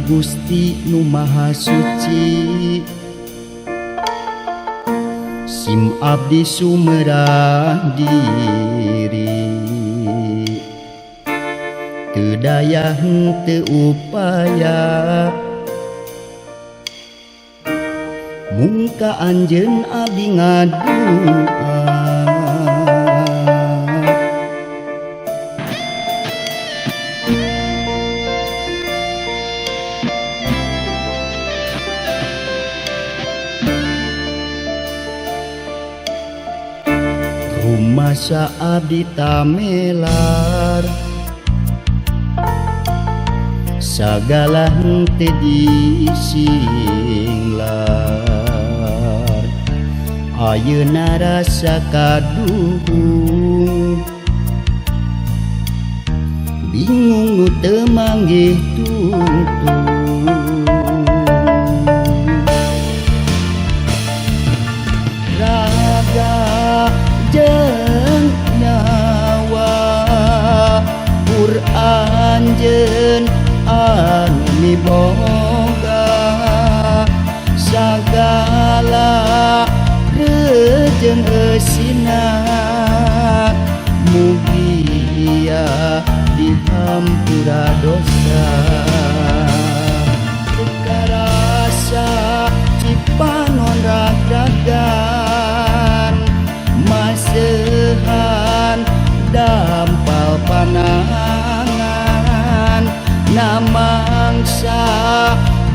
Gusti Nu Maha Suci sim abdi sumerah diri teu daya henteu upaya mung ka anjeun abdi ngadua rumasa abdi tamelar sagala henteu disinglar ayeuna rasa kaduhung bingung nu teu manggih tuntung raga jeung nyawa Quran jeung anu miboga sagala reujeng eusina mugia dihampura dosa karasa cipanon rag-ragan masehan dampal panangan namangsa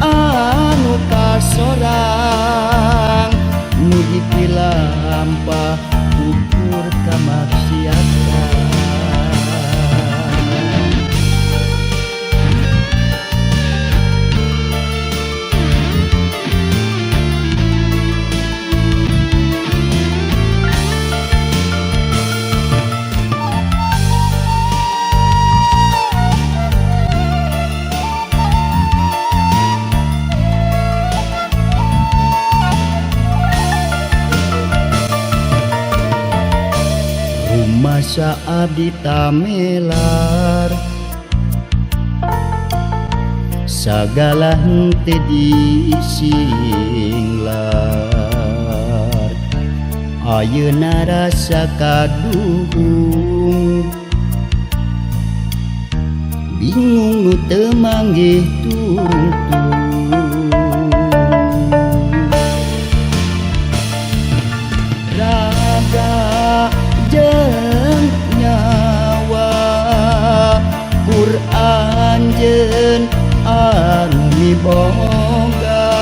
anu kasorang nu dipilampah ukur kamaksiatan masa abdi tamelar sagala henteu disinglar ayeuna rasa kaduhung bingung nu teu manggih tuntung raga jeung nyawa Quran jeung anu miboga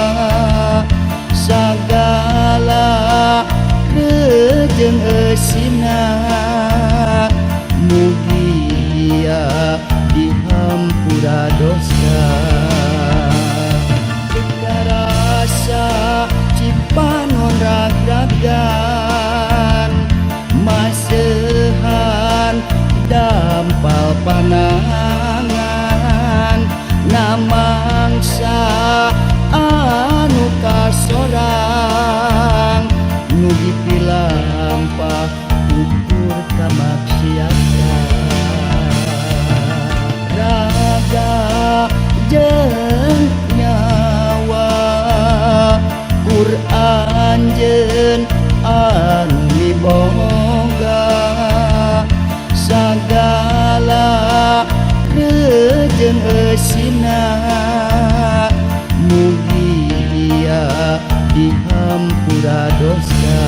sagala reujeng eusina mugia dihampura dosa karasa cipanon rag-ragan masehan dampal panangan namangsa anu kasorang nu dipilampah ukur kamaksiatan raga jeung nyawa Quran jeung anu miboga sagala reujeng eusina mugia dihampura dosa